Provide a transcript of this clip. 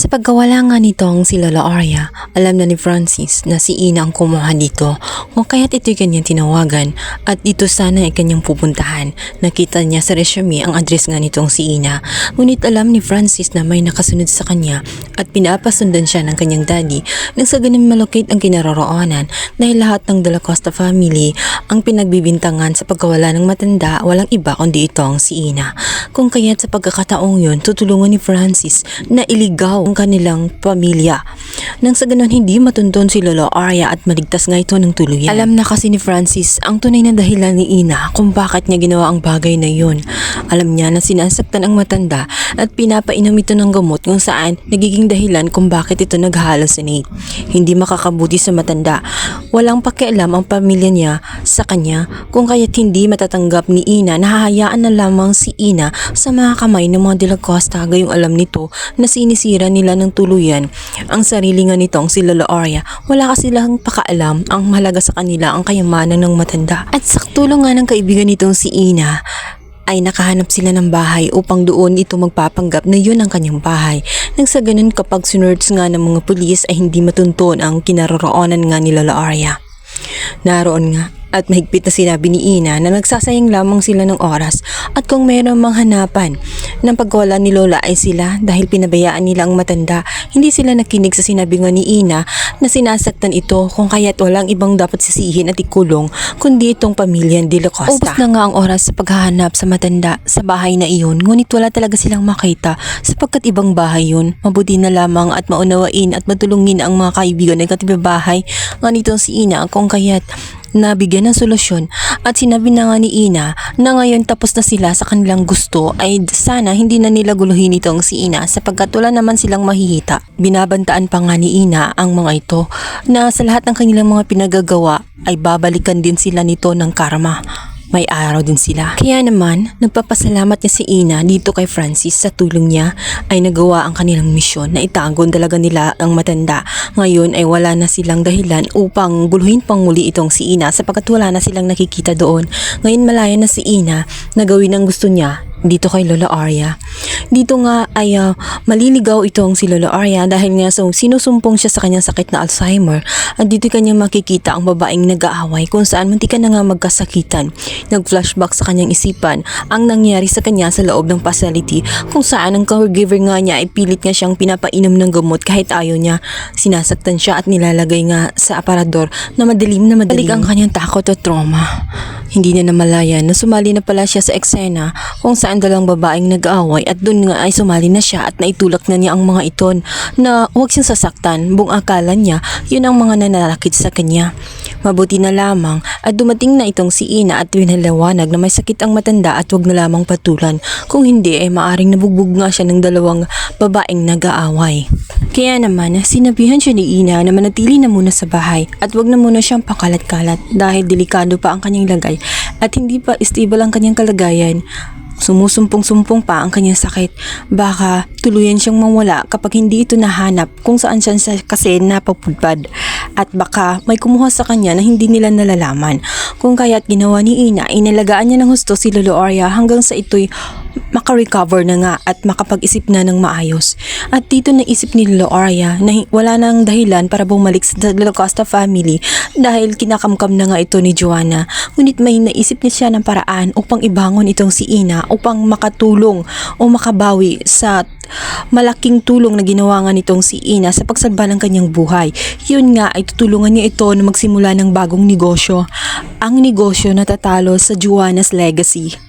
Sa pagkawala nga nitong si Lola Arya, alam na ni Francis na si Ina ang kumuha dito kung kaya't ito'y kanyang tinawagan at dito sana ay kanyang pupuntahan. Nakita niya sa resume ang address nga nitong si Ina, ngunit alam ni Francis na may nakasunod sa kanya at pinapasundan siya ng kanyang daddy nang sa ganun malocate ang kinaroroonan dahil lahat ng De La Costa family ang pinagbibintangan sa pagkawala ng matanda, walang iba kundi itong si Ina. Kung kaya't sa pagkakataong yun, tutulungan ni Francis na iligaw ang kanilang pamilya. Nang sa ganun hindi matuntun si Lola Arya at maligtas nga ito ng tuluyan. Alam na kasi ni Francis ang tunay na dahilan ni Ina kung bakit niya ginawa ang bagay na yun. Alam niya na sinasaktan ang matanda at pinapainom ito ng gamot kung saan nagiging dahilan kung bakit ito nag-hallucinate. Hindi makakabuti sa matanda. Walang pakialam ang pamilya niya sa kanya kung kaya't hindi matatanggap ni Ina na hahayaan na lamang si Ina sa mga kamay ng mga De La Costa, gayong alam nito na sinisira nila ng tuluyan ang sarili nga nitong si Lola Arya. Wala kasi silang pakaalam, ang mahalaga sa kanila ang kayamanan ng matanda. At sa tulong nga ng kaibigan nitong si Ina ay nakahanap sila ng bahay upang doon ito magpapanggap na yun ang kanyang bahay. Nang sa ganun kapag sinerts nga ng mga pulis ay hindi matunton ang kinaroroonan nga ni Lola Arya. Naroon nga at mahigpit na sinabi ni Ina na nagsasayang lamang sila ng oras at kung mayroong manghanapan ng pagwala ni Lola ay sila dahil pinabayaan nila ang matanda. Hindi sila nakinig sa sinabi nga ni Ina na sinasaktan ito kung kaya't walang ibang dapat sisihin at ikulong kundi itong pamilya De La Costa. Ubus na nga ang oras sa paghahanap sa matanda sa bahay na iyon, ngunit wala talaga silang makita sapagkat ibang bahay yun. Mabuti na lamang at maunawain at matulungin ang mga kaibigan ng katibabahay nga nitong si Ina kung kaya't nabigyan ng solusyon at sinabi na nga ni Ina na ngayon tapos na sila sa kanilang gusto ay sana hindi na nila guluhin itong si Ina sapagkat wala naman silang mahihita. Binabantaan pa nga ni Ina ang mga ito na sa lahat ng kanilang mga pinagagawa ay babalikan din sila nito ng karma. May araw din sila. Kaya naman, nagpapasalamat niya si Ina dito kay Francis sa tulong niya ay nagawa ang kanilang misyon na itagon talaga nila ang matanda. Ngayon ay wala na silang dahilan upang guluhin pang muli itong si Ina sapagkat wala na silang nakikita doon. Ngayon malaya na si Ina na gawin ang gusto niya dito kay Lola Arya. Dito nga ay maliligaw itong si Lola Arya dahil nga sinusumpong siya sa kanyang sakit na Alzheimer at dito kanyang makikita ang babaeng nag-aaway kung saan muntikan na nga magkasakitan. Nag-flashback sa kanyang isipan ang nangyari sa kanya sa loob ng facility kung saan ang caregiver nga niya ay pilit nga siyang pinapainom ng gamot kahit ayaw niya. Sinasaktan siya at nilalagay nga sa aparador na madilim na madilim. Balik ang kanyang takot at trauma. Hindi niya namalayan na sumali na pala siya sa eksena kung saan dalawang babaeng nag-aaway at doon nga ay sumali na siya at naitulak na niya ang mga iton na huwag siyang sasaktan. Buong akala niya yun ang mga nananakit sa kanya. Mabuti na lamang at dumating na itong si Ina at pinaliwanag na may sakit ang matanda at huwag na lamang patulan. Kung hindi ay maaring nabugbog nga siya ng dalawang babaeng nag-aaway. Kaya naman sinabihan siya ni Ina na manatili na muna sa bahay at huwag na muna siyang pakalat-kalat dahil delikado pa ang kanyang lagay at hindi pa stable ang kanyang kalagayan. Sumusumpong-sumpong pa ang kanyang sakit. Baka tuluyan siyang mawala kapag hindi ito nahanap kung saan siya kasi napapudpad. At baka may kumuha sa kanya na hindi nila nalalaman. Kung kaya't ginawa ni Ina, inalagaan niya ng husto si Lola Arya hanggang sa ito'y makarecover na nga at makapag-isip na ng maayos. At dito naisip ni Lola Arya na wala nang dahilan para bumalik sa De La Costa family dahil kinakamkam na nga ito ni Joanna. Ngunit may naisip niya siya ng paraan upang ibangon itong si Ina upang makatulong o makabawi sa malaking tulong na ginawa nga nitong si Ina sa pagsalba ng kanyang buhay. Yun nga ay tutulungan niya ito na magsimula ng bagong negosyo. Ang negosyo na tatalo sa Joanna's legacy.